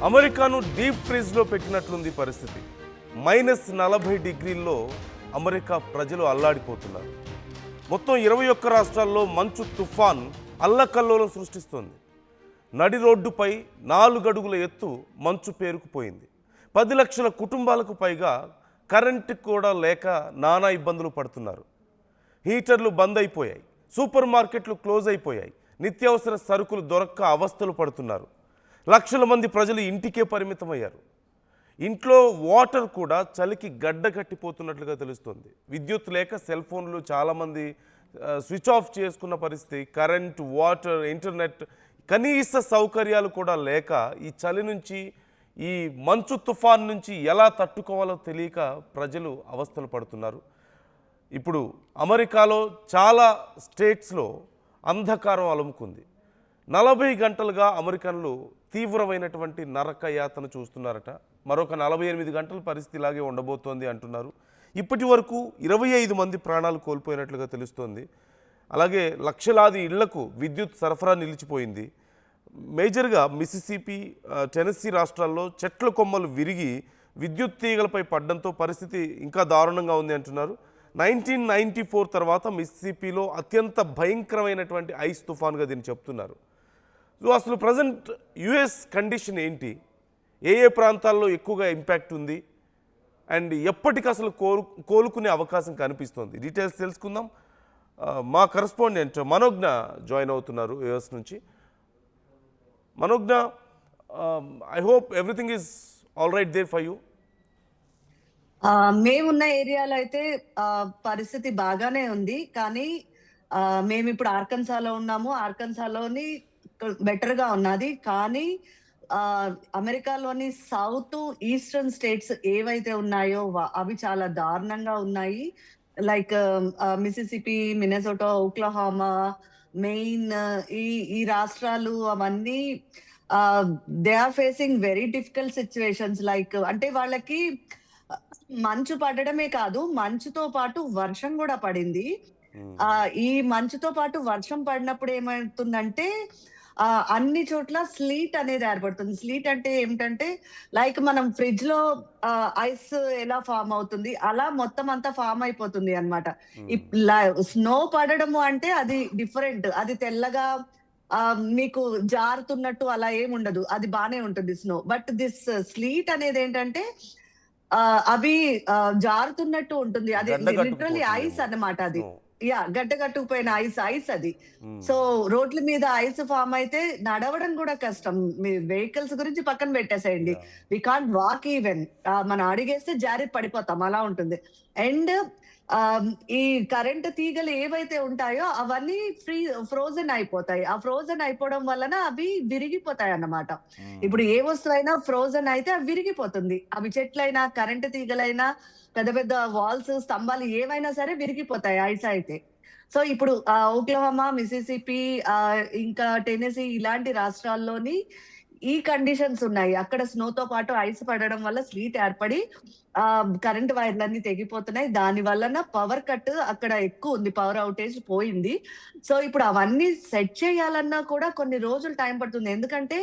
అమెరికాను డీప్ ఫ్రీజ్లో పెట్టినట్లుంది పరిస్థితి. -40 డిగ్రీల్లో అమెరికా ప్రజలు అల్లాడిపోతున్నారు. మొత్తం 21 రాష్ట్రాల్లో మంచు తుఫాన్ అల్లకల్లోలం సృష్టిస్తోంది. నడి రోడ్డుపై 4 అడుగుల ఎత్తు మంచు పేరుకుపోయింది. 10 లక్షల కుటుంబాలకు పైగా కరెంటు కూడా లేక నానా ఇబ్బందులు పడుతున్నారు. హీటర్లు బంద్ అయిపోయాయి, సూపర్ మార్కెట్లు క్లోజ్ అయిపోయాయి, నిత్యావసర సరుకులు దొరక్క అవస్థలు పడుతున్నారు. లక్షల మంది ప్రజలు ఇంటికే పరిమితమయ్యారు. ఇంట్లో వాటర్ కూడా చలికి గడ్డ కట్టిపోతున్నట్లుగా తెలుస్తోంది. విద్యుత్ లేక సెల్ ఫోన్లు చాలామంది స్విచ్ ఆఫ్ చేసుకున్న పరిస్థితి. కరెంట్, వాటర్, ఇంటర్నెట్, కనీస సౌకర్యాలు కూడా లేక ఈ చలి నుంచి, ఈ మంచు తుఫాన్ నుంచి ఎలా తట్టుకోవాలో తెలియక ప్రజలు అవస్థలు పడుతున్నారు. ఇప్పుడు అమెరికాలో చాలా స్టేట్స్లో అంధకారం అలుముకుంది. 40 గంటలుగా అమెరికన్లు తీవ్రమైనటువంటి నరక యాతన చూస్తున్నారట. మరొక 48 గంటల పరిస్థితి ఇలాగే ఉండబోతోంది అంటున్నారు. ఇప్పటి వరకు 25 మంది ప్రాణాలు కోల్పోయినట్లుగా తెలుస్తోంది. అలాగే లక్షలాది ఇళ్లకు విద్యుత్ సరఫరా నిలిచిపోయింది. మేజర్గా మిసిసిపి, టెనెస్సీ రాష్ట్రాల్లో చెట్ల కొమ్మలు విరిగి విద్యుత్ తీగలపై పడడంతో పరిస్థితి ఇంకా దారుణంగా ఉంది అంటున్నారు. 1994 తర్వాత మిసిసిపిలో అత్యంత భయంకరమైనటువంటి ఐస్ తుఫాన్గా దీన్ని చెప్తున్నారు. సో అసలు ప్రజెంట్ యుఎస్ కండిషన్ ఏంటి, ఏ ప్రాంతాల్లో ఎక్కువగా ఇంపాక్ట్ ఉంది అండ్ ఎప్పటికి అసలు కోలుకునే అవకాశం కనిపిస్తోంది? డీటెయిల్స్ తెలుసుకుందాం. మా కరెస్పాండెంట్ మనోజ్ఞ జాయిన్ అవుతున్నారు యుఎస్ నుంచి. Manogna, I hope everything is all right there for you. మేమున్న ఏరియాలో అయితే పరిస్థితి బాగానే ఉంది. కానీ మేము ఇప్పుడు ఆర్కన్సాలో ఉన్నాము. ఆర్కన్సాలోని బెటర్ గా ఉన్నది. కానీ అమెరికాలోని సౌత్ ఈస్టర్న్ స్టేట్స్ ఏవైతే ఉన్నాయో అవి చాలా దారుణంగా ఉన్నాయి. Like Mississippi, Minnesota, Oklahoma, Maine, ఈ రాష్ట్రాలు అవన్నీ they are facing very difficult situations. Like అంటే వాళ్ళకి మంచు పడడమే కాదు, మంచుతో పాటు వర్షం కూడా పడింది. ఈ మంచుతో పాటు వర్షం పడినప్పుడు ఏమవుతుందంటే అన్ని చోట్ల స్లీట్ అనేది ఏర్పడుతుంది. స్లీట్ అంటే ఏమిటంటే లైక్ మనం ఫ్రిడ్జ్ లో ఐస్ ఎలా ఫామ్ అవుతుంది అలా మొత్తం అంతా ఫామ్ అయిపోతుంది అన్నమాట. స్నో పడడము అంటే అది డిఫరెంట్. అది తెల్లగా మీకు జారుతున్నట్టు అలా ఏముండదు, అది బానే ఉంటుంది స్నో. బట్ దిస్ స్లీట్ అనేది ఏంటంటే అవి జారుతున్నట్టు ఉంటుంది. అది లిటరల్లీ ఐస్ అన్నమాట. అది గడ్డగట్టుకుపోయిన ఐస్ అది. సో రోడ్ల మీద ఐస్ ఫామ్ అయితే నడవడం కూడా కష్టం. మీ వెహికల్స్ గురించి పక్కన పెట్టేసేయండి, వి కాంట్ వాక్ ఈవెన్. మనం అడిగేస్తే జారి పడిపోతాం, అలా ఉంటుంది. అండ్ ఈ కరెంట్ తీగలు ఏవైతే ఉంటాయో అవన్నీ ఫ్రోజన్ అయిపోతాయి. ఆ ఫ్రోజన్ అయిపోవడం వలన అవి విరిగిపోతాయి అన్నమాట. ఇప్పుడు ఏ వస్తువైనా ఫ్రోజన్ అయితే అవి విరిగిపోతుంది. అవి చెట్లైనా, కరెంట్ తీగలైనా, పెద్ద పెద్ద వాల్స్, స్తంభాలు ఏవైనా సరే విరిగిపోతాయి ఐస్ అయితే. సో ఇప్పుడు ఓక్లహోమా, మిసిసిపి, ఇంకా టెనెసీ ఇలాంటి రాష్ట్రాల్లోని ఈ కండిషన్స్ ఉన్నాయి. అక్కడ స్నోతో పాటు ఐస్ పడడం వల్ల స్లీట్ ఏర్పడి కరెంట్ వైర్లన్నీ తెగిపోతున్నాయి. దాని వలన పవర్ కట్ అక్కడ ఎక్కువ ఉంది, పవర్ అవుటేజ్ పోయింది. సో ఇప్పుడు అవన్నీ సెట్ చేయాలన్నా కూడా కొన్ని రోజులు టైం పడుతుంది. ఎందుకంటే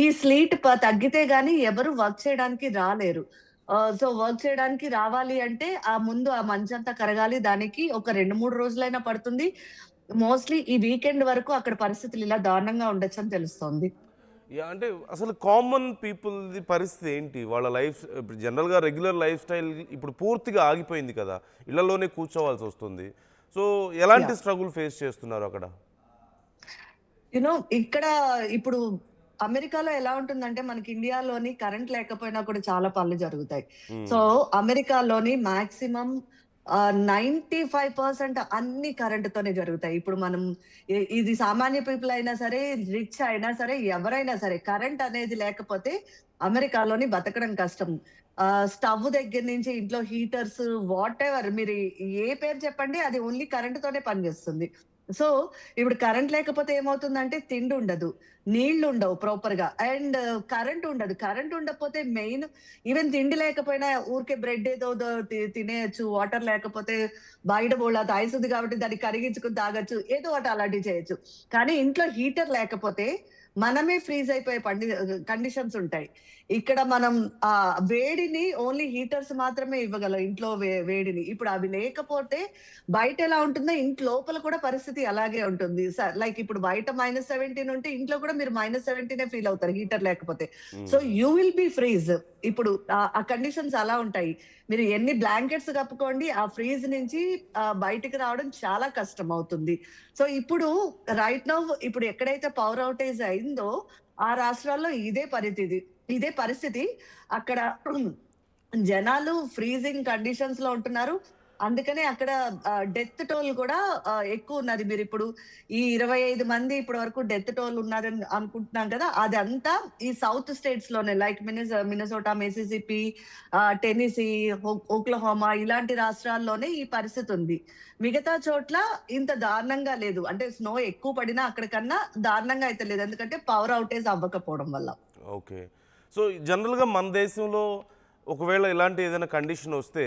ఈ స్లీట్ తగ్గితే గానీ ఎవరు వర్క్ చేయడానికి రాలేరు. సో వర్క్ చేయడానికి రావాలి అంటే ముందు ఆ మంచంతా కరగాలి. దానికి ఒక 2-3 రోజులైనా పడుతుంది. మోస్ట్లీ ఈ వీకెండ్ వరకు అక్కడ పరిస్థితులు ఇలా దారుణంగా ఉండొచ్చని తెలుస్తోంది. అంటే అసలు కామన్ పీపుల్ది పరిస్థితి ఏంటి? వాళ్ళ లైఫ్ ఇప్పుడు జనరల్గా రెగ్యులర్ లైఫ్ స్టైల్ ఇప్పుడు పూర్తిగా ఆగిపోయింది కదా, ఇళ్లలోనే కూర్చోవాల్సి వస్తుంది. సో ఎలాంటి స్ట్రగుల్ ఫేస్ చేస్తున్నారు అక్కడ? ఇక్కడ ఇప్పుడు అమెరికాలో ఎలా ఉంటుందంటే మనకి ఇండియాలోని కరెంట్ లేకపోయినా కూడా చాలా పనులు జరుగుతాయి. సో అమెరికాలోని మాక్సిమం 95% అన్ని కరెంటుతోనే జరుగుతాయి. ఇప్పుడు మనం ఇది సామాన్య పీపుల్ అయినా సరే, రిచ్ అయినా సరే, ఎవరైనా సరే కరెంట్ అనేది లేకపోతే అమెరికాలోని బతకడం కష్టం. స్టవ్ దగ్గర నుంచి ఇంట్లో హీటర్స్, వాట్ ఎవర్ మీరు ఏ పేరు చెప్పండి, అది ఓన్లీ కరెంటుతోనే పనిచేస్తుంది. సో ఇప్పుడు కరెంట్ లేకపోతే ఏమవుతుందంటే తిండి ఉండదు, నీళ్లు ఉండవు ప్రాపర్ గా, అండ్ కరెంట్ ఉండదు. కరెంట్ ఉండకపోతే మెయిన్ ఈవెన్ తిండి లేకపోయినా ఊరికే బ్రెడ్ ఏదో తినేయచ్చు. వాటర్ లేకపోతే బయట బోళ్ళ ఐసుది కాబట్టి దాన్ని కరిగించుకుని తాగొచ్చు, ఏదో ఒకటి అలాంటివి చేయొచ్చు. కానీ ఇంట్లో హీటర్ లేకపోతే మనమే ఫ్రీజ్ అయిపోయే కండిషన్స్ ఉంటాయి. ఇక్కడ మనం వేడిని ఓన్లీ హీటర్స్ మాత్రమే ఇవ్వగలం ఇంట్లో వేడిని. ఇప్పుడు అవి లేకపోతే బయట ఎలా ఉంటుందో ఇంటి లోపల కూడా పరిస్థితి అలాగే ఉంటుంది. లైక్ ఇప్పుడు బయట -17 ఉంటే ఇంట్లో కూడా మీరు -17 ఫీల్ అవుతారు హీటర్ లేకపోతే. సో హ్మ్. You will be freeze. ఇప్పుడు ఆ కండిషన్స్ అలా ఉంటాయి. మీరు ఎన్ని బ్లాంకెట్స్ కప్పుకోండి, ఆ ఫ్రీజ్ నుంచి బయటికి రావడం చాలా కష్టం అవుతుంది. సో ఇప్పుడు రైట్ నౌ ఇప్పుడు ఎక్కడైతే పవర్ ఔటేజ్ అయిందో ఆ రాష్ట్రాల్లో ఇదే పరిస్థితి. అక్కడ జనాలు ఫ్రీజింగ్ కండిషన్స్ లో ఉంటున్నారు. అందుకనే అక్కడ డెత్ టోల్ కూడా ఎక్కువున్నది. మీరిప్పుడు ఈ 25 మంది ఇప్పటి వరకు డెత్ టోల్ ఉన్నారని అనుకుంటున్నాం కదా! అదంతా ఈ సౌత్ స్టేట్స్ లోనే లైక్ మినసోటా, మిసిసిపి, టెన్నెసీ, ఓక్లహోమా ఇలాంటి రాష్ట్రాల్లోనే ఈ పరిస్థితి ఉంది. మిగతా చోట్ల ఇంత దారుణంగా లేదు. అంటే స్నో ఎక్కువ పడినా అక్కడికన్నా దారుణంగా అయితే లేదు. ఎందుకంటే పవర్ ఔటేజ్ అవ్వకపోవడం వల్ల. ఓకే. సో, జనరల్‌గా మన దేశంలో ఒకవేళ ఇలాంటి ఏదైనా కండిషన్ వస్తే,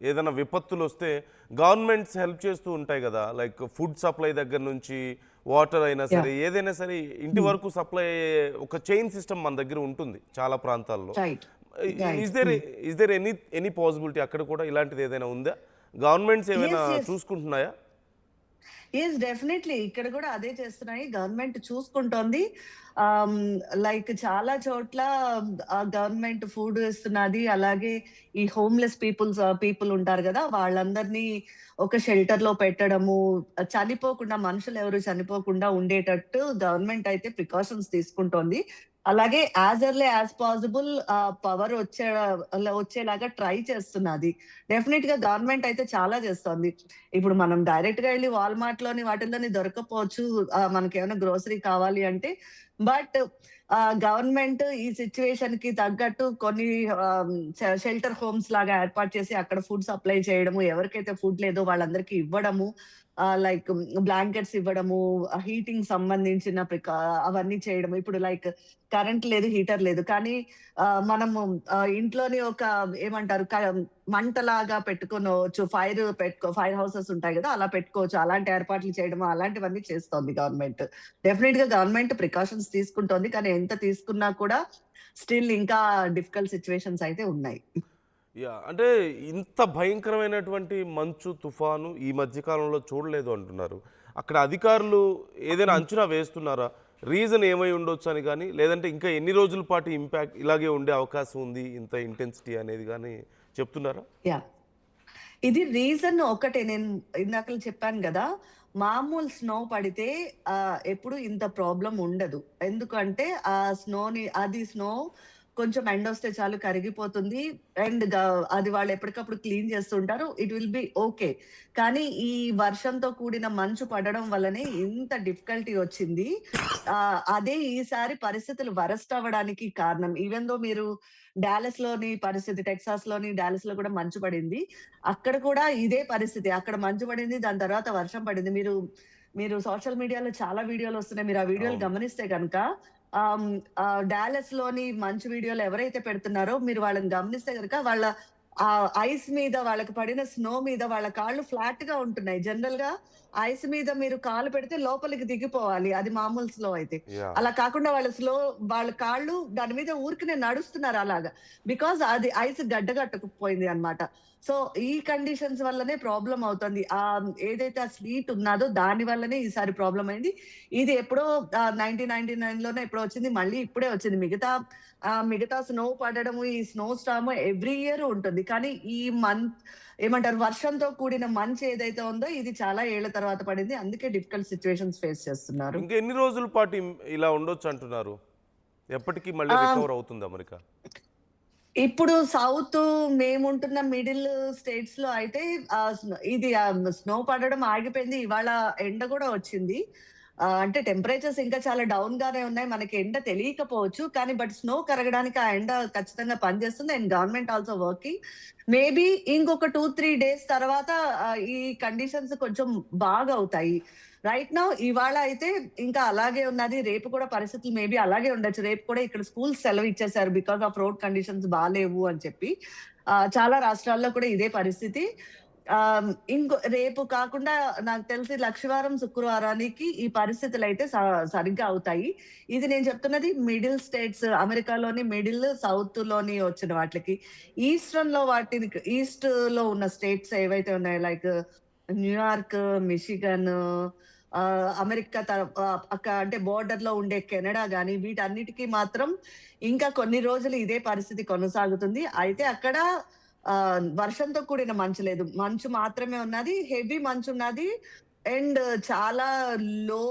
ఏదైనా విపత్తులొస్తే గవర్నమెంట్స్ హెల్ప్ చేస్తూ ఉంటాయి గదా! లైక్ ఫుడ్ సప్లై దగ్గర నుంచి, వాటర్ అయినా సరే, యాహ్! ఏదైనా సరే ఇంటి హ్మ్. వరకు సప్లై అయ్యే ఒక చైన్ సిస్టమ్ మన దగ్గర ఉంటుంది చాలా ప్రాంతాల్లో. Right. Right. Is there is there any possibility అక్కడ కూడా ఇలాంటిది ఏదైనా ఉందా? గవర్నమెంట్స్ ఏమైనా యెస్. యెస్. చూసుకుంటున్నాయా? డెఫినెట్లీ. ఇక్కడ గూడా అదే చేస్తున్నాయి. గవర్నమెంట్ చూసుకుంటోంది. ఆహ్, లైక్ చాలా చోట్ల గవర్నమెంట్ ఫుడ్ ఇస్తున్నది. అలాగే ఈ హోమ్‌లెస్ పీపుల్ ఉంటారు గదా! వాళ్ళందరినీ ఒక షెల్టర్‌లో పెట్టడము, మనుషులెవరు చనిపోకుండా ఉండేటట్టు గవర్నమెంట్ అయితే ప్రికాషన్స్ తీసుకుంటోంది. అలాగే as early as possible power వచ్చేలాగా ట్రై చేస్తున్నది. డెఫినిట్‌గా గవర్నమెంట్ అయితే చాలా చేస్తోంది. ఇప్పుడు మనం డైరెక్ట్‌గా ఎళ్లి వాల్‌మార్ట్‌లోని వాటిల్లోని దొరక్కపోవచ్చు. మనకేమైనా గ్రోసరీ కావాలి అంటే. బట్ గవర్నమెంట్ ఈ సిట్యుయేషన్‌కి తగ్గట్టు కొన్ని షెల్టర్ హోమ్స్ లాగా ఏర్పాటు చేసి అక్కడ ఫుడ్ సప్లై చేయడము, ఎవరికైతే ఫుడ్ లేదో వాళ్ళందరికీ ఇవ్వడము. లైక్ బ్లాంకెట్స్ ఇవ్వడము, హీటింగ్ సంబంధించిన అవన్నీ చేయడము. ఇప్పుడు లైక్ కరెంట్ లేదు, హీటర్ లేదు. కానీ మనము ఇంట్లోని ఒక ఏమంటారు మంటలాగా పెట్టుకోనవచ్చు. ఫైర్ హౌసెస్ ఉంటాయి గదా! అలా పెట్టుకోవచ్చు. అలాంటి ఏర్పాట్లు చేయడము, అలాంటివన్నీ చేస్తోంది గవర్నమెంట్. డెఫినిట్‌గా గవర్నమెంట్ ప్రికాషన్స్ తీసుకుంటోంది. కానీ ఎంత తీసుకున్నా కూడా స్టిల్ ఇంకా డిఫికల్ట్ సిట్యుయేషన్స్ అయితే ఉన్నాయి. యాహ్! అంటే ఇంత భయంకరమైనటువంటి మంచు, తుఫాను ఈ మధ్య కాలంలో చూడలేదు అంటున్నారు. అక్కడ అధికారులు ఏదైనా అంచనా వేస్తున్నారా? రీజన్ ఏమై ఉండొచ్చు అని గాని, లేదంటే ఇంకా ఎన్ని రోజుల పాటు ఇంపాక్ట్ ఇలాగే ఉండే అవకాశం ఉంది, ఇంత ఇంటెన్సిటీ అనేది గాని చెప్తున్నారా? యాహ్! ఇది రీజన్ ఒకటే. నేను ఇందాకల చెప్పాను గదా! మామూలు స్నో పడితే ఎప్పుడు ఇంత ప్రాబ్లమ్ ఉండదు. ఎందుకంటే స్నో కొంచెం ఎండొస్తే చాలు కరిగిపోతుంది. అండ్ అది వాళ్ళు ఎప్పటికప్పుడు క్లీన్ చేస్తుంటారు. It will be okay. కానీ ఈ వర్షంతో కూడిన మంచు పడడం వల్లనే ఇంత డిఫికల్టీ వచ్చింది. అదే ఈసారి పరిస్థితులు వరస్ట్ అవ్వడానికి కారణం. ఈవెన్ దో మీరు టెక్సాస్‌లోని డాలస్‌లో కూడా మంచు పడింది. అక్కడ కూడా ఇదే పరిస్థితి. అక్కడ మంచు పడింది. దాని తర్వాత వర్షం పడింది. మీరు సోషల్ మీడియాలో చాలా వీడియోలొస్తున్నాయి. మీరు ఆ వీడియోలు అవును. గమనిస్తే గనక డాలస్‌లోని మంచు వీడియోలు ఎవరైతే పెడుతున్నారో మీరు వాళ్ళని గమనిస్తే గనక వాళ్ళ ఐస్ మీద వాళ్ళకి పడిన స్నో మీద వాళ్ళ కాళ్ళు ఫ్లాట్‌గా ఉంటున్నాయి. జనరల్‌గా ఐస్ మీద మీరు కాలు పెడితే లోపలికి దిగిపోవాలి. అది మామూలు స్లో అయితే. యాహ్! అలా కాకుండా వాళ్ళ కాళ్ళు దాని మీద ఊరికనే నడుస్తున్నారు అలాగా. బికాజ్ అది ఐస్ గడ్డగట్టుకుపోయింది అన్నమాట. సో, ఈ కండిషన్స్ వల్లనే ప్రాబ్లమ్ అవుతుంది. ఏదైతే ఆ స్లీట్ ఉన్నాదో దాని వల్లనే ఈసారి ప్రాబ్లమ్ అయింది. ఇది ఎప్పుడో 1999లోనో ఎప్పుడో వచ్చింది. మళ్ళీ ఇప్పుడే వచ్చింది. మిగతా స్నో పడడము, ఈ స్నో స్టార్మ్ ఎవ్రీ ఇయర్ ఉంటుంది. కానీ ఈ ఏమంటారు వర్షంతో కూడిన మంచు ఏదైతే ఉందో ఇది చాలా ఏళ్ల తర్వాత పడింది. అందుకే డిఫికల్ట్ సిట్యుయేషన్స్ ఫేస్ చేస్తున్నారు. ఇంకా ఎన్ని రోజుల పాటు ఇలా ఉండొచ్చు అంటున్నారు? ఎప్పటికి మళ్ళీ ఆహ్, రికవర్ అవుతుంది అమెరికా? ఇప్పుడు మేముంటున్న మిడిల్ స్టేట్స్‌లో అయితే ఇది స్నో పడడం ఆగిపోయింది. ఇవాళ ఎండ గూడా వచ్చింది. అంటే టెంపరేచర్స్ ఇంకా చాలా డౌన్ గానే ఉన్నాయి. మనకి ఎండ తెలియకపోవచ్చు. కానీ స్నో కరగడానికి ఆ ఎండ ఖచ్చితంగా పనిచేస్తుంది. And government also working. Maybe ఇంకొక 2, 3 డేస్ తర్వాత ఈ కండిషన్స్ కొంచెం బాగవుతాయి. రైట్ నౌ ఇవాళ అయితే ఇంకా అలాగే ఉన్నది. రేపు కూడా పరిస్థితులు మేబీ అలాగే ఉండొచ్చు. రేపు కూడా ఇక్కడ స్కూల్స్ సెలవు ఇచ్చేసారు. బికాస్ ఆఫ్ రోడ్ కండిషన్స్ బాలేవు అని చెప్పి. చాలా రాష్ట్రాల్లో కూడా ఇదే పరిస్థితి. ఇంకో రేపు కాకుండా నాకు తెలిసి లక్షవారం, శుక్రవారానికి ఈ పరిస్థితులైతే సరిగ్గా అవుతాయి. ఇది నేను చెప్తున్నది మిడిల్ స్టేట్స్ అమెరికాలోని మిడిల్, సౌత్‌లోని వచ్చిన వాటిలకి. ఈస్ట్‌లో ఉన్న స్టేట్స్ ఏవైతే ఉన్నాయో లైక్ న్యూయార్క్, మిషిగన్, అమెరికా అంటే బోర్డర్‌లో ఉండే కెనడా గాని వీటన్నిటికి మాత్రం ఇంకా కొన్ని రోజులు ఇదే పరిస్థితి కొనసాగుతుంది. అయితే అక్కడ వర్షంతో కూడిన మంచు లేదు. మంచు మాత్రమే ఉన్నది. హెవీ మంచున్నది. అండ్ చాలా లో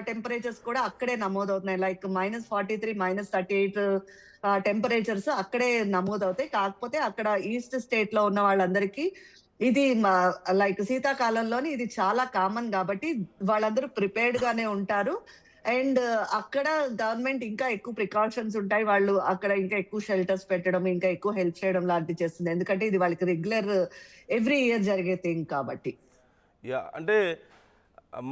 టెంపరేచర్స్ కూడా అక్కడే నమోదవుతున్నాయి. లైక్ -43, -38 టెంపరేచర్స్ అక్కడే నమోదవుతాయి. కాకపోతే అక్కడ ఈస్ట్ స్టేట్‌లో ఉన్న వాళ్ళందరికీ ఇది లైక్ శీతాకాలంలోని ఇది చాలా కామన్ గాబట్టి వాళ్ళందరూ ప్రిపేర్డ్ గానే ఉంటారు. అండ్ అక్కడ గవర్నమెంట్ ఇంకా ఎక్కువ ప్రికాషన్స్ ఉంటాయి. వాళ్ళు అక్కడ ఇంకా ఎక్కువ షెల్టర్స్ పెట్టడం, ఇంకా ఎక్కువ హెల్ప్ చేయడం లాంటివి చేస్తుంది. ఎందుకంటే ఇది వాళ్ళకి రెగ్యులర్ ఎవ్రీ ఇయర్ జరిగే థింగ్ కాబట్టి. అంటే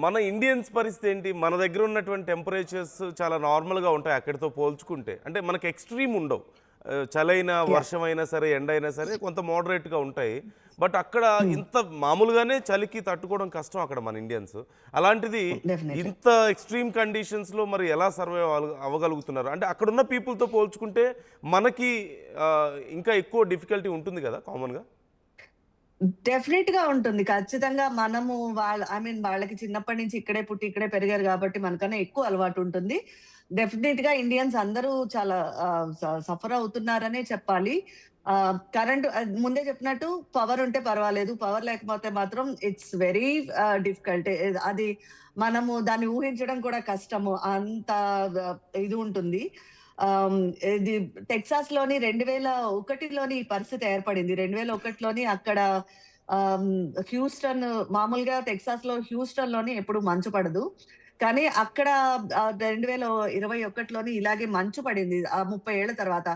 మన ఇండియన్స్ పరిస్థితి ఏంటి? మన దగ్గర ఉన్నటువంటి టెంపరేచర్స్ చాలా నార్మల్‌గా ఉంటాయి అక్కడితో పోల్చుకుంటే. అంటే మనకి ఎక్స్‌ట్రీమ్ ఉండవు. చలైనా, యాహ్! వర్షమైనా సరే, ఎండైనా సరే కొంత మోడరేట్‌గా ఉంటాయి. బట్ అక్కడ హ్మ్. ఇంత మామూలుగానే చలికి తట్టుకోవడం కష్టం అక్కడ మన ఇండియన్స్. అలాంటిది డెఫినైట్‌లీ. ఇంత ఎక్స్‌ట్రీమ్ కండిషన్స్‌లో మరి ఎలా సర్వైవ్ అవ్వగలుగుతున్నారు? అంటే అక్కడున్న పీపుల్‌తో పోల్చుకుంటే మనకి ఇంకా ఎక్కువ డిఫికల్టీ ఉంటుంది కదా కామన్‌గా? డెఫినిట్‌గా ఉంటుంది. ఖచ్చితంగా మనము వాళ్ళకి చిన్నప్పటి నుంచి ఇక్కడే పుట్టి, ఇక్కడే పెరిగారు గాబట్టి మనకన్నా ఎక్కువ అలవాటుంటుంది. డెఫినిట్‌గా ఇండియన్స్ అందరూ చాలా సఫర్ అవుతున్నారనే చెప్పాలి. ముందే చెప్పినట్టు పవర్ ఉంటే పర్వాలేదు. పవర్ లేకపోతే మాత్రం ఇట్స్ వెరీ డిఫికల్ట్. అది మనము దాన్ని ఊహించడం కూడా కష్టము. అంత ఇది ఉంటుంది. ఆహ్, ఇది టెక్సాస్‌లోని 2001లోని ఈ పరిస్థితి ఏర్పడింది. 2001లోని అక్కడ ఆహ్, హ్యూస్టన్ మామూలుగా టెక్సాస్‌లో హ్యూస్టన్‌లోని ఎప్పుడు మంచు పడదు. కానీ అక్కడ 2021లోని ఇలాగే మంచు పడింది. 30 ఏళ్ల తర్వాత.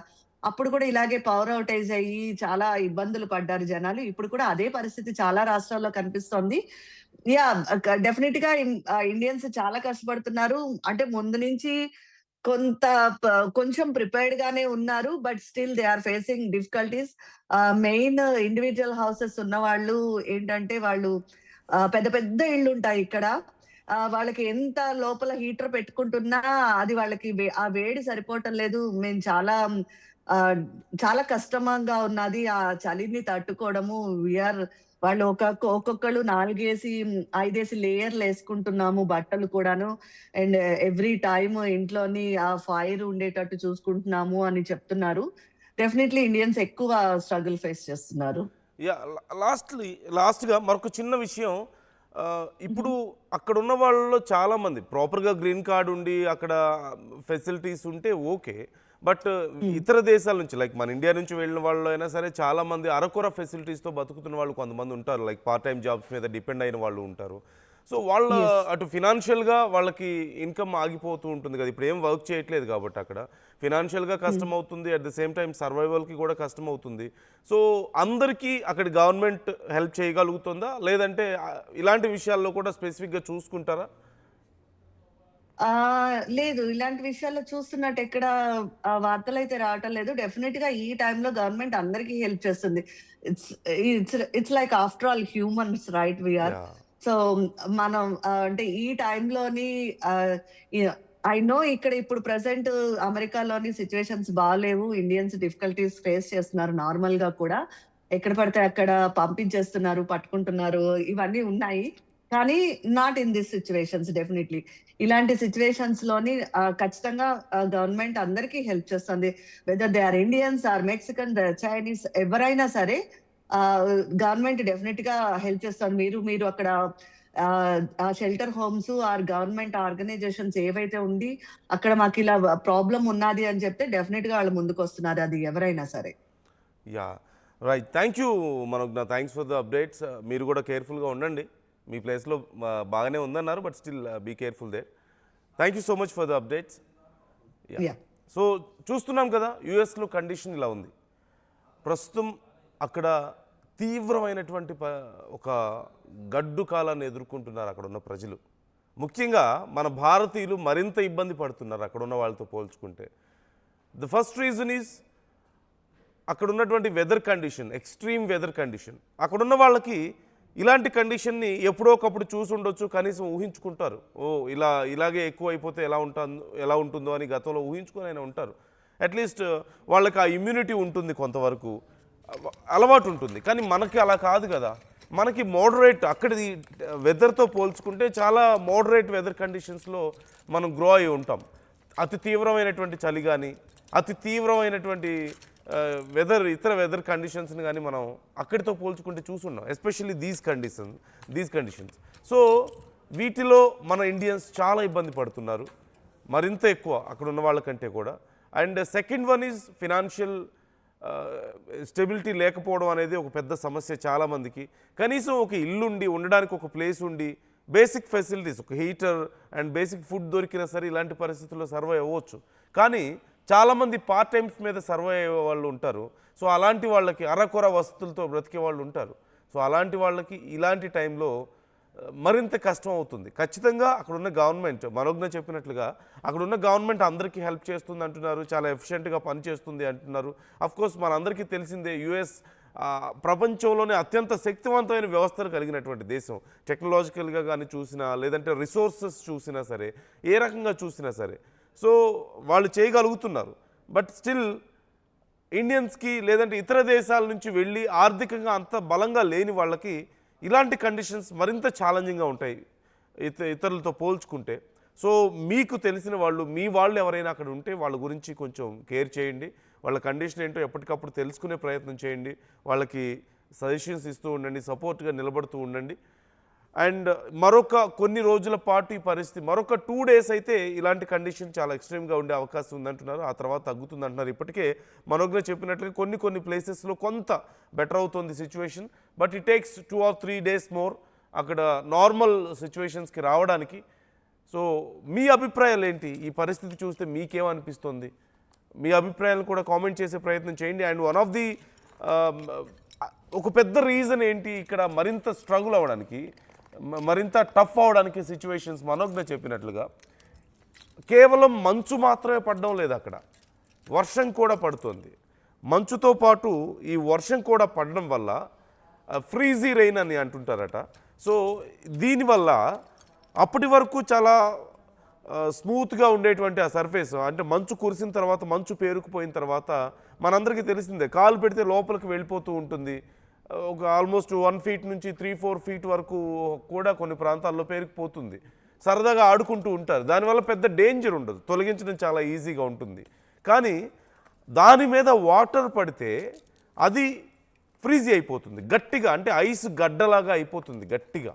అప్పుడు కూడా ఇలాగే పవర్ ఔటేజ్ అయ్యి చాలా ఇబ్బందులు పడ్డారు జనాలు. ఇప్పుడు కూడా అదే పరిస్థితి చాలా రాష్ట్రాల్లో కనిపిస్తోంది. యాహ్! డెఫినిట్‌గా ఇండియన్స్ చాలా కష్టపడుతున్నారు. అంటే ముందు నుంచి కొంత ప కొంచెం ప్రిపేర్డ్ గానే ఉన్నారు. But still they are facing difficulties. Main individual houses ఉన్నవాళ్ళు ఏంటంటే వాళ్ళు పెద్ద పెద్ద ఇళ్ళుంటాయి ఇక్కడ. వాళ్ళకి ఎంత లోపల హీటర్ పెట్టుకుంటున్నా అది వాళ్ళకి ఆ వేడి సరిపోవటం లేదు. మేము ఆహ్, చాలా కష్టంగా ఉన్నది. ఆ చలిని తట్టుకోవడము. వాళ్ళు ఒక్కొక్కళ్ళు 4 5 లేయర్‌లేసుకుంటున్నాము బట్టలు కూడాను. అండ్ ఎవ్రీ టైమ్ ఇంట్లోని ఆ ఫైర్ ఉండేటట్టు చూసుకుంటున్నాము అని చెప్తున్నారు. డెఫినైట్‌లీ ఇండియన్స్ ఎక్కువ స్ట్రగుల్ ఫేస్ చేస్తున్నారు. యాహ్! లాస్ట్‌గా మరొక చిన్న విషయం. హుహు. ఇప్పుడు అక్కడున్న వాళ్ళలో చాలామంది ప్రాపర్‌గా గ్రీన్ కార్డ్ ఉండి అక్కడ ఫెసిలిటీస్ ఉంటే ఓకే. బట్ హ్మ్. ఇతర దేశాల నుంచి లైక్ మన ఇండియా నుంచి వెళ్ళిన వాళ్ళు అయినా సరే చాలామంది అరకొర ఫెసిలిటీస్‌తో బతుకుతున్న వాళ్ళు కొంతమంది ఉంటారు. లైక్ పార్ట్ టైమ్ జాబ్స్ మీద డిపెండ్ అయిన వాళ్ళు ఉంటారు. సో, వాళ్ళ యెస్. అటు ఫినాన్షియల్‌గా వాళ్ళకి ఇన్‌కమ్ ఆగిపోతూ ఉంటుంది కదా! ఇప్పుడు ఏం వర్క్ చేయట్లేదు కాబట్టి అక్కడ. ఫినాన్షియల్‌గా హ్మ్. కష్టమవుతుంది. అట్ ద సేమ్ టైమ్ సర్వైవల్‌కి కూడా కష్టమవుతుంది. సో, అందరికీ అక్కడ గవర్నమెంట్ హెల్ప్ చేయగలుగుతుందా? లేదంటే ఇలాంటి విషయాల్లో కూడా స్పెసిఫిక్‌గా చూసుకుంటారా? లేదు. ఇలాంటి విషయాల్లో చూస్తున్నట్టు ఎక్కడ వార్తలైతే రావటం లేదు. డెఫినిట్‌గా ఈ టైంలో గవర్నమెంట్ అందరికీ హెల్ప్ చేస్తుంది. It's it's like after all humans right we are. Yeah! So, మనం అంటే ఈ టైంలోని ఆహ్, య ఐ నో ఇక్కడ ఇప్పుడు ప్రెజెంట్ అమెరికాలోని సిట్యుయేషన్స్ బాలేవు. ఇండియన్స్ డిఫికల్టీస్ ఫేస్ చేస్తున్నారు నార్మల్‌గా కూడా. ఎక్కడ పడితే అక్కడ పంపించేస్తున్నారు, పట్టుకుంటున్నారు. ఇవన్నీ ఉన్నాయి. కానీ not in this situations definitely. ఇలాంటి సిట్యుయేషన్స్‌లోని ఖచ్చితంగా గవర్నమెంట్ అందరికీ హెల్ప్ చేస్తుంది. Whether they are Indians or Mexican, Chinese ఎవరైనా సరే ఆహ్, గవర్నమెంట్ డెఫినిట్‌గా హెల్ప్ చేస్తుంది. మీరు అక్కడ ఆ shelter homes or government organizations ఏవైతే ఉండి అక్కడ మాకిలా ప్రాబ్లమ్ ఉన్నాది అని చెప్తే డెఫినిట్‌గా వాళ్ళు ముందుకొస్తున్నారు. అది ఎవరైనా సరే. Yeah! Right. Thank you Manogna. Thanks for the updates. మీరు కూడా కేర్‌ఫుల్‌గా ఉండండి. మీ ప్లేస్‌లో బాగానే ఉందన్నారు. But still be careful there. Thank you so much for the updates. Yeah! Yeah! So, చూస్తున్నాం కదా! యూఎస్‌లో కండిషన్ ఇలా ఉంది. ప్రస్తుతం అక్కడ తీవ్రమైనటువంటి ఒక గడ్డు కాలాన్ని ఎదుర్కొంటున్నారు అక్కడున్న ప్రజలు. ముఖ్యంగా మన భారతీయులు మరింత ఇబ్బంది పడుతున్నారు అక్కడున్న వాళ్ళతో పోల్చుకుంటే. ద ఫస్ట్ రీజన్ ఈజ్ అక్కడ ఉన్నటువంటి weather condition, extreme weather condition, అక్కడున్న వాళ్ళకి ఇలాంటి కండిషన్ని ఎప్పుడో ఒకప్పుడు చూసి ఉండొచ్చు, కనీసం ఊహించుకుంటారు. ఇలాగే ఎక్కువ అయిపోతే ఎలా ఉంటుందో అని గతంలో ఊహించుకొని అయినా ఉంటారు. అట్లీస్ట్ వాళ్ళకి ఆ ఇమ్యూనిటీ ఉంటుంది, కొంతవరకు అలవాటు ఉంటుంది. కానీ మనకి అలా కాదు కదా. మనకి మోడరేట్, అక్కడి వెదర్తో పోల్చుకుంటే చాలా మోడరేట్ వెదర్ కండిషన్స్లో మనం గ్రో అయి ఉంటాం. అతి తీవ్రమైనటువంటి చలి కానీ, అతి తీవ్రమైనటువంటి ఇతర వెదర్ కండిషన్స్ని కానీ మనం అక్కడితో పోల్చుకుంటే చూసున్నాం, ఎస్పెషల్లీ దీస్ కండిషన్స్. సో వీటిలో మన ఇండియన్స్ చాలా ఇబ్బంది పడుతున్నారు, మరింత ఎక్కువ అక్కడ ఉన్న వాళ్ళకంటే కూడా. And second one is financial stability లేకపోవడం అనేది ఒక పెద్ద సమస్య చాలామందికి. కనీసం ఒక ఇల్లు ఉండి, ఉండడానికి ఒక ప్లేస్ ఉండి, బేసిక్ ఫెసిలిటీస్, ఒక హీటర్ అండ్ బేసిక్ ఫుడ్ దొరికినా సరే ఇలాంటి పరిస్థితుల్లో సర్వైవ్ అవ్వచ్చు. కానీ చాలామంది పార్ట్ టైమ్స్ మీద సర్వైవ్ అయ్యే వాళ్ళు ఉంటారు. సో అలాంటి వాళ్ళకి అరకొర వసతులతో బ్రతికే వాళ్ళు ఉంటారు. సో అలాంటి వాళ్ళకి ఇలాంటి టైంలో మరింత కష్టం అవుతుంది. ఖచ్చితంగా అక్కడున్న గవర్నమెంట్, మనోజ్ఞ చెప్పినట్లుగా అక్కడున్న గవర్నమెంట్ అందరికీ హెల్ప్ చేస్తుంది అంటున్నారు, చాలా ఎఫిషియెంట్గా పనిచేస్తుంది అంటున్నారు. అఫ్కోర్స్ మనందరికీ తెలిసిందే, యుఎస్ ప్రపంచంలోనే అత్యంత శక్తివంతమైన వ్యవస్థను కలిగినటువంటి దేశం. టెక్నాలజికల్గా కానీ చూసినా, లేదంటే రిసోర్సెస్ చూసినా సరే, ఏ రకంగా చూసినా సరే. సో వాళ్ళు చేయగలుగుతున్నారు. బట్ స్టిల్ ఇండియన్స్కి, లేదంటే ఇతర దేశాల నుంచి వెళ్ళి ఆర్థికంగా అంత బలంగా లేని వాళ్ళకి ఇలాంటి కండిషన్స్ మరింత ఛాలెంజింగ్గా ఉంటాయి ఇతరులతో పోల్చుకుంటే. సో మీకు తెలిసిన వాళ్ళు, మీ వాళ్ళు ఎవరైనా అక్కడ ఉంటే వాళ్ళ గురించి కొంచెం కేర్ చేయండి. వాళ్ళ కండిషన్ ఏంటో ఎప్పటికప్పుడు తెలుసుకునే ప్రయత్నం చేయండి. వాళ్ళకి సజెషన్స్ ఇస్తూ ఉండండి, సపోర్ట్గా నిలబడుతూ ఉండండి. అండ్ కొన్ని రోజుల పాటు ఈ పరిస్థితి, మరొక 2 days అయితే ఇలాంటి కండిషన్ చాలా ఎక్స్ట్రీమ్గా ఉండే అవకాశం ఉందంటున్నారు. ఆ తర్వాత తగ్గుతుంది అంటున్నారు. ఇప్పటికే మనోజ్ఞ చెప్పినట్లుగా కొన్ని ప్లేసెస్లో కొంత బెటర్ అవుతుంది situation. But it takes 2 or 3 days more అక్కడ నార్మల్ సిచ్యువేషన్స్కి రావడానికి. సో మీ అభిప్రాయాలు ఏంటి? ఈ పరిస్థితి చూస్తే మీకేమనిపిస్తుంది? మీ అభిప్రాయాలను కూడా కామెంట్ చేసే ప్రయత్నం చేయండి. అండ్ వన్ ఆఫ్ ది ఒక పెద్ద రీజన్ ఏంటి ఇక్కడ మరింత స్ట్రగుల్ అవ్వడానికి, మరింత టఫ్ అవడానికి సిచ్యువేషన్స్, మనోజ్ఞ చెప్పినట్లుగా కేవలం మంచు మాత్రమే పడడం లేదు, అక్కడ వర్షం కూడా పడుతుంది. మంచుతో పాటు ఈ వర్షం కూడా పడడం వల్ల ఫ్రీజీ రెయిన్ అని అంటుంటారట. సో దీనివల్ల అప్పటి వరకు చాలా స్మూత్గా ఉండేటువంటి ఆ సర్ఫేస్, అంటే మంచు కురిసిన తర్వాత, మంచు పేరుకుపోయిన తర్వాత మనందరికీ తెలిసిందే, కాలు పెడితే లోపలికి వెళ్ళిపోతూ ఉంటుంది. ఒక ఆల్మోస్ట్ 1 feet నుంచి 3-4 feet వరకు కూడా కొన్ని ప్రాంతాల్లో పేరుకుపోతుంది. సరదాగా ఆడుకుంటూ ఉంటారు, దానివల్ల పెద్ద డేంజర్ ఉండదు, తొలగించడం చాలా ఈజీగా ఉంటుంది. కానీ దాని మీద వాటర్ పడితే అది ఫ్రీజీ అయిపోతుంది గట్టిగా, అంటే ఐస్ గడ్డలాగా అయిపోతుంది గట్టిగా.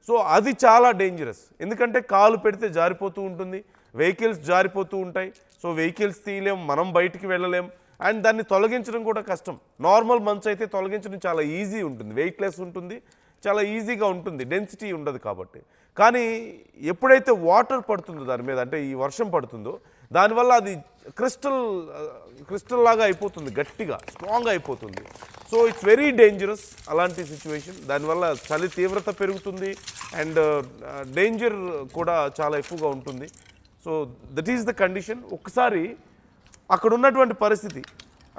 సో అది చాలా డేంజరస్, ఎందుకంటే కాలు పెడితే జారిపోతూ ఉంటుంది, వెహికల్స్ జారిపోతూ ఉంటాయి. సో వెహికల్స్ తీయలేం, మనం బయటికి వెళ్ళలేం, అండ్ దాన్ని తొలగించడం కూడా కష్టం. నార్మల్ మంచు అయితే తొలగించడం చాలా ఈజీ ఉంటుంది, వెయిట్లెస్ ఉంటుంది, చాలా ఈజీగా ఉంటుంది, డెన్సిటీ ఉండదు కాబట్టి. కానీ ఎప్పుడైతే వాటర్ పడుతుందో దాని మీద, అంటే ఈ వర్షం పడుతుందో, దానివల్ల అది క్రిస్టల్ లాగా అయిపోతుంది, గట్టిగా స్ట్రాంగ్ అయిపోతుంది. సో ఇట్స్ వెరీ డేంజరస్ అలాంటి సిచ్యువేషన్. దానివల్ల చలి తీవ్రత పెరుగుతుంది అండ్ డేంజర్ కూడా చాలా ఎక్కువగా ఉంటుంది. So that is the condition. ఒకసారి అక్కడ ఉన్నటువంటి పరిస్థితి,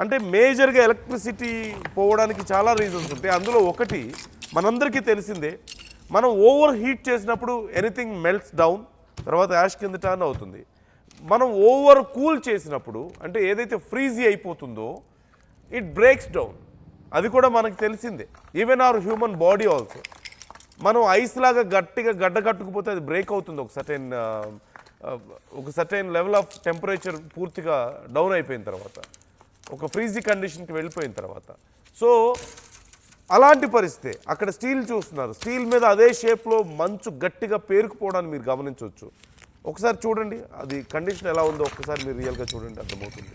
అంటే మేజర్గా ఎలక్ట్రిసిటీ పోవడానికి చాలా రీజన్స్ ఉంటాయి. అందులో ఒకటి మనందరికీ తెలిసిందే, మనం ఓవర్ హీట్ చేసినప్పుడు ఎనీథింగ్ మెల్ట్స్ డౌన్, తర్వాత యాష్ కింద టర్న్ అవుతుంది. మనం ఓవర్ కూల్ చేసినప్పుడు, అంటే ఏదైతే ఫ్రీజీ అయిపోతుందో, ఇట్ బ్రేక్స్ డౌన్. అది కూడా మనకు తెలిసిందే. Even our human body also, మనం ఐస్ లాగా గట్టిగా గడ్డ కట్టుకుపోతే అది బ్రేక్ అవుతుంది ఒక సర్టెన్ లెవెల్ ఆఫ్ టెంపరేచర్ పూర్తిగా డౌన్ అయిపోయిన తర్వాత, ఒక ఫ్రీజీ కండిషన్కి వెళ్ళిపోయిన తర్వాత. సో అలాంటి పరిస్థితి అక్కడ. స్టీల్ చూస్తున్నారు, స్టీల్ మీద అదే షేప్లో మంచు గట్టిగా పేరుకుపోవడాన్ని మీరు గమనించవచ్చు. ఒకసారి చూడండి అది కండిషన్ ఎలా ఉందో, ఒక్కసారి మీరు రియల్గా చూడండి, అర్థమవుతుంది.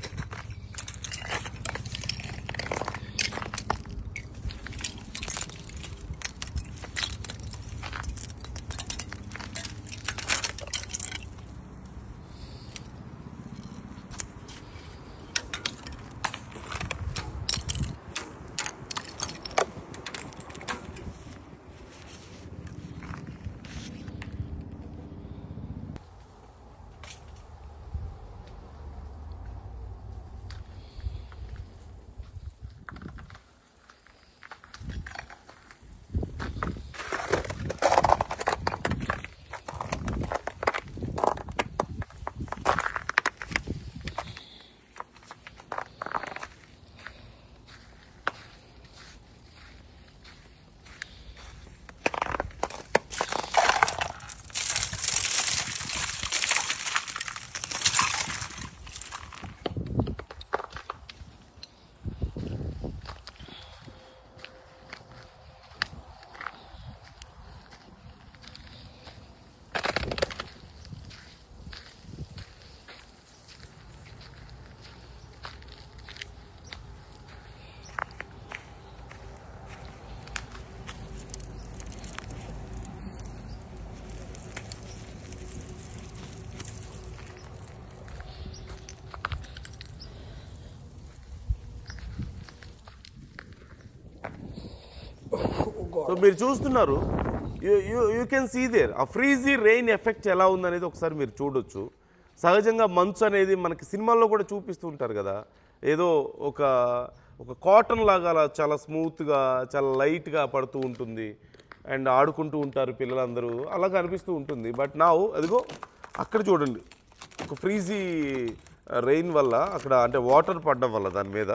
సో మీరు చూస్తున్నారు, యూ కెన్ సీ దేర్ ఆ ఫ్రీజీ రెయిన్ ఎఫెక్ట్ ఎలా ఉందనేది ఒకసారి మీరు చూడొచ్చు. సహజంగా మంచు అనేది మనకి సినిమాల్లో కూడా చూపిస్తూ ఉంటారు కదా, ఏదో ఒక కాటన్ లాగా అలా చాలా స్మూత్గా చాలా లైట్గా పడుతూ ఉంటుంది అండ్ ఆడుకుంటూ ఉంటారు పిల్లలందరూ, అలా కనిపిస్తూ ఉంటుంది. బట్ నా అదిగో అక్కడ చూడండి, ఒక ఫ్రీజీ రెయిన్ వల్ల అక్కడ అంటే వాటర్ పడడం వల్ల దాని మీద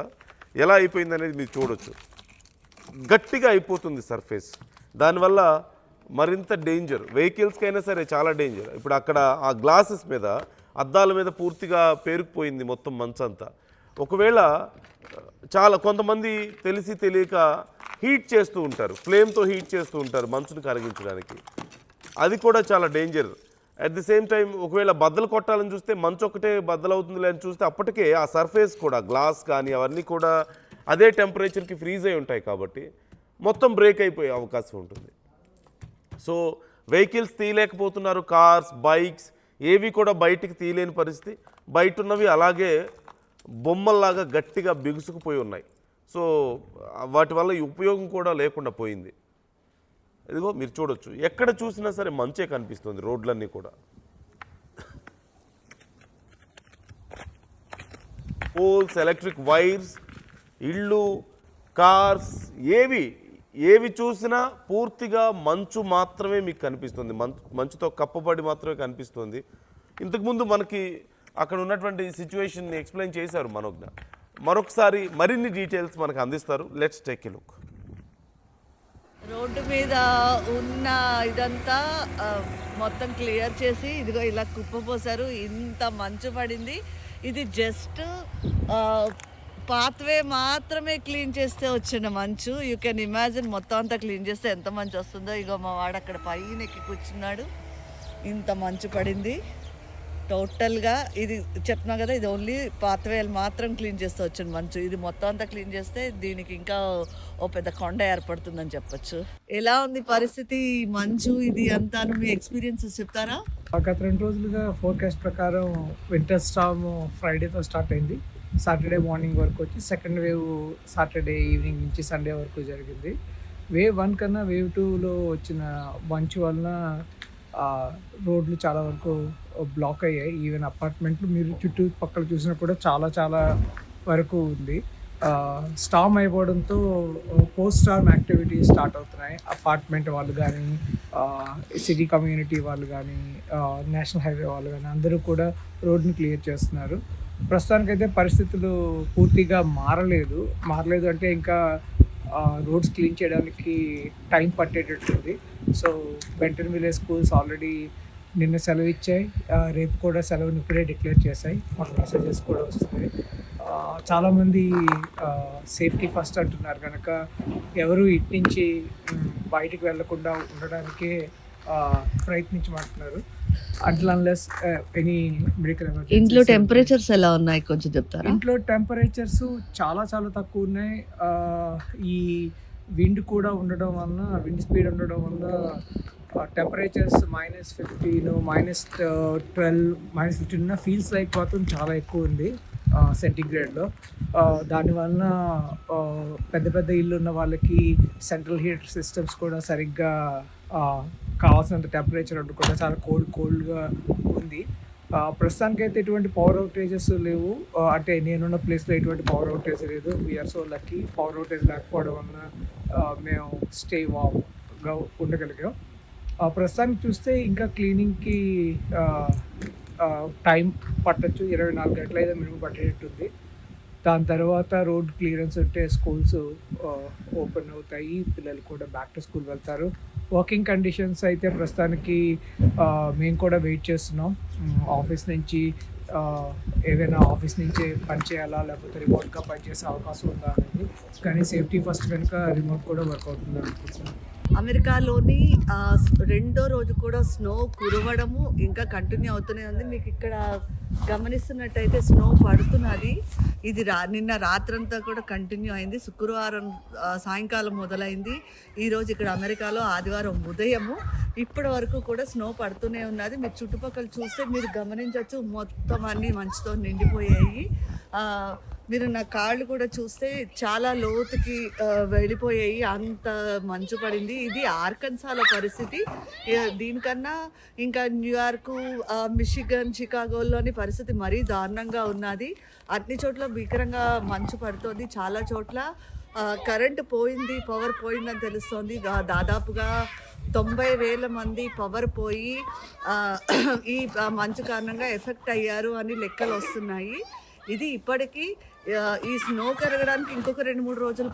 ఎలా అయిపోయింది అనేది మీరు చూడొచ్చు. గట్టిగా అయిపోతుంది సర్ఫేస్, దానివల్ల మరింత డేంజర్, వెహికల్స్కి అయినా సరే చాలా డేంజర్. ఇప్పుడు అక్కడ ఆ గ్లాసెస్ మీద అద్దాల మీద పూర్తిగా పేరుకుపోయింది మొత్తం మంచు అంతా. ఒకవేళ చాలా కొంతమంది తెలిసి తెలియక హీట్ చేస్తూ ఉంటారు, ఫ్లేమ్తో హీట్ చేస్తూ ఉంటారు మంచును కరిగించడానికి, అది కూడా చాలా danger. At the same time ఒకవేళ బద్దలు కొట్టాలని చూస్తే మంచు ఒకటే బద్దలవుతుంది అని చూస్తే అప్పటికే ఆ సర్ఫేస్ కూడా గ్లాస్ కానీ అవన్నీ కూడా అదే టెంపరేచర్కి ఫ్రీజ్ అయి ఉంటాయి కాబట్టి మొత్తం బ్రేక్ అయిపోయే అవకాశం ఉంటుంది. సో వెహికల్స్ తీయలేకపోతున్నారు, కార్స్ బైక్స్ ఏవి కూడా బయటికి తీయలేని పరిస్థితి. బయట ఉన్నవి అలాగే బొమ్మల్లాగా గట్టిగా బిగుసుకుపోయి ఉన్నాయి. సో వాటి వల్ల ఈ ఉపయోగం కూడా లేకుండా పోయింది. ఇదిగో మీరు చూడొచ్చు, ఎక్కడ చూసినా సరే మంచే కనిపిస్తుంది రోడ్లన్నీ కూడా. పోల్స్, ఎలక్ట్రిక్ వైర్స్, ఇళ్ళు, కార్స్ ఏవి చూసినా పూర్తిగా మంచు మాత్రమే మీకు కనిపిస్తుంది, మంచుతో కప్పబడి మాత్రమే కనిపిస్తుంది. ఇంతకుముందు మనకి అక్కడ ఉన్నటువంటి సిచ్యువేషన్ని ఎక్స్ప్లెయిన్ చేశారు మనోజ్ఞ. మరొకసారి మరిన్ని డీటెయిల్స్ మనకు అందిస్తారు. Let's take a look. Road మీద ఉన్న ఇదంతా మొత్తం క్లియర్ చేసి ఇదిగో ఇలా కుప్పపోసారు. ఇంత మంచు పడింది. ఇది జస్ట్ పాత్వే మాత్రమే క్లీన్ చేస్తే వచ్చిన మంచు. యూ కెన్ ఇమాజిన్ మొత్తం అంతా క్లీన్ చేస్తే ఎంత మంచు వస్తుందో. ఇగో మా వాడు అక్కడ పైన ఎక్కి కూర్చున్నాడు. ఇంత మంచు పడింది టోటల్గా. ఇది చెప్తున్నా కదా, ఇది ఓన్లీ పాత్వేలు మాత్రం క్లీన్ చేస్తే వచ్చిన మంచు. ఇది మొత్తం అంతా క్లీన్ చేస్తే దీనికి ఇంకా ఓ పెద్ద కొండ ఏర్పడుతుందని చెప్పొచ్చు. ఎలా ఉంది పరిస్థితి, మంచు ఇది అంతా, మీ ఎక్స్పీరియన్సెస్ చెప్తారా? గత 2 రోజులుగా ఫోర్కాస్ట్ ప్రకారం వింటర్ స్టార్మ్ ఫ్రైడేతో స్టార్ట్ అయింది. సాటర్డే మార్నింగ్ వరకు వచ్చి సెకండ్ వేవ్ సాటర్డే ఈవినింగ్ నుంచి సండే వరకు జరిగింది. వేవ్ 1 కన్నా వేవ్ 2లో వచ్చిన మంచు వలన రోడ్లు చాలా వరకు బ్లాక్ అయ్యాయి. ఈవెన్ అపార్ట్మెంట్లు మీరు చుట్టూ పక్కల చూసినా కూడా చాలా వరకు ఉంది. స్టార్మ్ అయిపోవడంతో పోస్ట్ స్టార్మ్ యాక్టివిటీస్ స్టార్ట్ అవుతున్నాయి. అపార్ట్మెంట్ వాళ్ళు కానీ, సిటీ కమ్యూనిటీ వాళ్ళు కానీ, నేషనల్ హైవే వాళ్ళు కానీ అందరూ కూడా రోడ్ని క్లియర్ చేస్తున్నారు. ప్రస్తుతానికైతే పరిస్థితులు పూర్తిగా మారలేదు అంటే ఇంకా రోడ్స్ క్లీన్ చేయడానికి టైం పట్టేటట్టుంది. So Benton village schools already నిన్న సెలవు ఇచ్చాయి, రేపు కూడా సెలవుని ఇప్పుడే డిక్లేర్ చేశాయి. మాకు మెసేజెస్ కూడా వస్తున్నాయి. చాలామంది సేఫ్టీ ఫస్ట్ అంటున్నారు కనుక ఎవరు ఇటు నుంచి బయటికి వెళ్లకుండా ఉండడానికే ప్రయత్నించమంటున్నారు. Unless any medical emergency. ఇంట్లో టెంపరేచర్స్ ఎలా ఉన్నాయి కొంచెం చెప్తారా? ఇంట్లో టెంపరేచర్స్ చాలా తక్కువ ఉన్నాయి. ఈ విండ్ కూడా ఉండడం వలన, విండ్ స్పీడ్ ఉండడం వల్ల టెంపరేచర్స్ -15, -12, -15 ఫీల్స్ లైక్ మాత్రం చాలా ఎక్కువ ఉంది సెంటిగ్రేడ్లో. దానివల్ల పెద్ద ఇల్లు ఉన్న వాళ్ళకి సెంట్రల్ హీటర్ సిస్టమ్స్ కూడా సరిగ్గా కావాల్సినంత టెంపరేచర్ ఉండకుండా చాలా కోల్డ్గా ఉంది. ప్రస్తుతానికైతే ఎటువంటి పవర్ అవుటేజెస్ లేవు. అంటే నేనున్న ప్లేస్లో ఎటువంటి పవర్ అవుటేజ్ లేదు. We are so lucky. Power outage లేకపోవడం వలన మేము స్టే వామ్గా ఉండగలిగాం. ప్రస్తుతానికి చూస్తే ఇంకా క్లీనింగ్కి టైం పట్టచ్చు, 24 గంటలు అయితే మినిమం పట్టేటట్టుంది. దాని తర్వాత రోడ్ క్లియరెన్స్ ఉంటే స్కూల్స్ ఓపెన్ అవుతాయి, పిల్లలు కూడా బ్యాక్ టు స్కూల్ వెళ్తారు. వర్కింగ్ కండిషన్స్ అయితే ప్రస్తుతానికి మేము కూడా వెయిట్ చేస్తున్నాం. ఆఫీస్ నుంచి ఏదైనా ఆఫీస్ నుంచి పని చేయాలా లేకపోతే రిమోట్గా పనిచేసే అవకాశం ఉందా అనేది. కానీ సేఫ్టీ ఫస్ట్ కనుక రిమోట్ కూడా వర్క్ అవుతుంది అనుకుంటున్నాను. అమెరికాలోని 2వ రోజు కూడా స్నో కురవడము ఇంకా కంటిన్యూ అవుతూనే ఉంది. మీకు ఇక్కడ గమనిస్తున్నట్టయితే స్నో పడుతున్నది. ఇది నిన్న రాత్రంతా కూడా కంటిన్యూ అయింది. శుక్రవారం సాయంకాలం మొదలైంది. ఈరోజు ఇక్కడ అమెరికాలో ఆదివారం ఉదయము ఇప్పటి వరకు కూడా స్నో పడుతూనే ఉన్నది. మీరు చుట్టుపక్కల చూస్తే మీరు గమనించవచ్చు, మొత్తం అన్నీ మంచుతో నిండిపోయాయి. మీరు నా కాళ్ళు కూడా చూస్తే చాలా లోతుకి వెళ్ళిపోయాయి, అంత మంచు పడింది. ఇది ఆర్కన్సాలో పరిస్థితి. దీనికన్నా ఇంకా న్యూయార్క్, మిషిగన్, చికాగోలోని పరిస్థితి మరీ దారుణంగా ఉన్నది. అన్ని చోట్ల భీకరంగా మంచు పడుతోంది. చాలా చోట్ల కరెంటు పోయింది, పవర్ పోయిందని తెలుస్తోంది. దాదాపుగా 90,000 మంది పవర్ పోయి ఈ మంచు కారణంగా ఎఫెక్ట్ అయ్యారు అని లెక్కలు వస్తున్నాయి. ఇది ఇప్పటికీ ఈ స్నో కరగడానికి ఇంకొక 2-3 రోజులు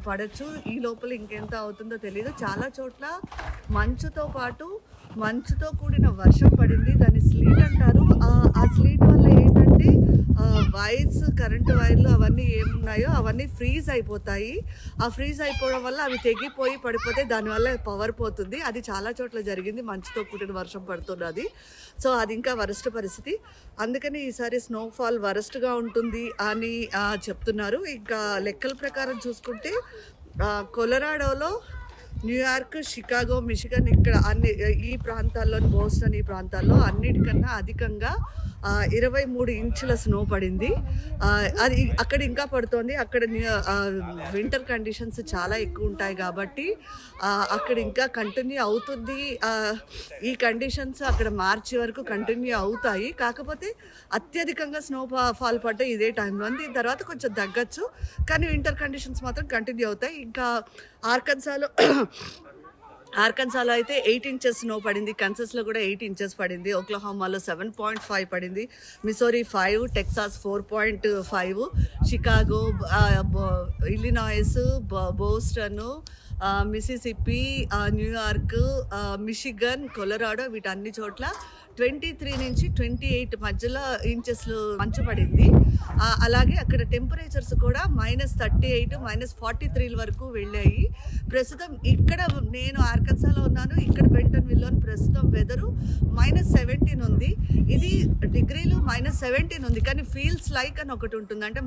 పడచ్చు. ఈ లోపల ఇంకెంత అవుతుందో తెలియదు. చాలా చోట్ల మంచుతో పాటు మంచుతో కూడిన వర్షం పడింది. దాన్ని స్లీట్ అంటారు. ఆ స్లీట్ వల్ల ఏంటంటే వైర్స్, కరెంటు వైర్లు అవన్నీ ఏమున్నాయో అవన్నీ ఫ్రీజ్ అయిపోతాయి. ఆ ఫ్రీజ్ అయిపోవడం వల్ల అవి తెగిపోయి పడిపోతే దానివల్ల పవర్ పోతుంది. అది చాలా చోట్ల జరిగింది. మంచుతో కూడిన వర్షం పడుతున్నది. సో అది ఇంకా వరస్ట్ పరిస్థితి. అందుకని ఈసారి స్నోఫాల్ వరస్ట్గా ఉంటుంది అని చెప్తున్నారు. ఇంకా లెక్కల ప్రకారం చూసుకుంటే కొలరాడోలో, న్యూయార్క్, షికాగో, మిషిగన్ ఇక్కడ అన్ని ఈ ప్రాంతాల్లో, బోస్టన్ ఈ ప్రాంతాల్లో అన్నిటికన్నా అధికంగా 23 ఇంచుల స్నో పడింది. అది అక్కడ ఇంకా పడుతోంది. అక్కడ వింటర్ కండిషన్స్ చాలా ఎక్కువ ఉంటాయి కాబట్టి అక్కడ ఇంకా కంటిన్యూ అవుతుంది. ఈ కండిషన్స్ అక్కడ మార్చి వరకు కంటిన్యూ అవుతాయి. కాకపోతే అత్యధికంగా స్నో ఫాల్ పడ్డ ఇదే టైంలో. దీని తర్వాత కొంచెం తగ్గచ్చు, కానీ వింటర్ కండిషన్స్ మాత్రం కంటిన్యూ అవుతాయి. ఇంకా ఆర్కన్సాలో అయితే 8 ఇంచెస్ స్నో పడింది. కన్సస్లో కూడా 8 ఇంచెస్ పడింది. ఓక్లహోమాలో 7.5 పడింది. Missouri 5, Texas 4.5, Chicago, Illinois, Boston, Mississippi, New York, Michigan, Colorado వీటన్ని చోట్ల 23 నుంచి 28 మధ్యలో ఇంచెస్లు మంచు పడింది. అలాగే అక్కడ టెంపరేచర్స్ కూడా -38, -43 వరకు వెళ్ళాయి. ప్రస్తుతం ఇక్కడ నేను ఆర్కన్సాలో ఉన్నాను. ఇక్కడ బెంటన్విల్లో ప్రస్తుతం వెదరు -17 ఉంది. ఇది డిగ్రీలు -17 ఉంది, కానీ ఫీల్స్ లైక్ అని ఒకటి ఉంటుంది. అంటే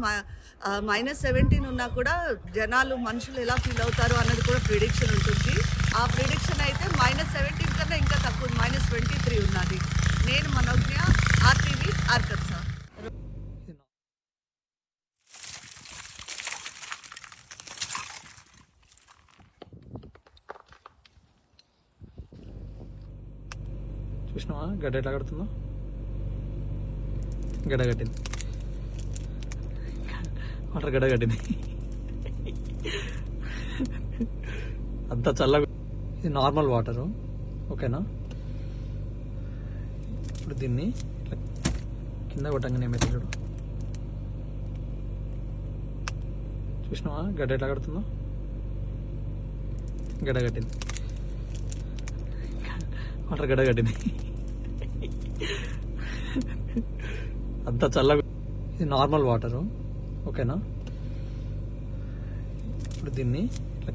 -17 ఉన్నా కూడా మనుషులు ఎలా ఫీల్ అవుతారు అన్నది కూడా ప్రిడిక్షన్ ఉంటుంది. ఆ ప్రిడిక్షన్ అయితే -17 కన్నా ఇంకా తక్కువ, -23 ఉన్నది. నేను మనోజ్ఞ, RTV, ఆర్కన్సా. చూసినావా గడ్డ ఎట్లా కడుతుందో? గడ్డ కట్టింది, వాటర్ గడ్డ కట్టింది. అంతా చల్లగా. ఇది నార్మల్ వాటరు, ఓకేనా? ఇప్పుడు దీన్ని ఇట్లా కింద కొట్టంగానే ఏమైతే చూడు. చూసినావా గడ్డ ఎట్లా కడుతుందో? గడ్డ కట్టింది, వాటర్ గడ్డ కట్టింది. అంతా చల్లగా. ఇది నార్మల్ వాటరు, ఓకేనా? ఇప్పుడు దీన్ని ఇట్లా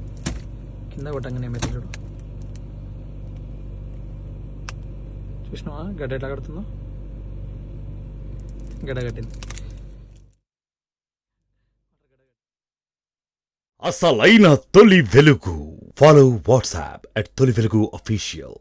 కింద కొట్టంగానే ఏమైతే చూడు. చూసినావా గడ్డ ఎట్లా కడుతుందో? గడ్డ కట్టింది. అసలైన తొలి వెలుగు. ఫాలో వాట్సాప్ @తొలి వెలుగు official.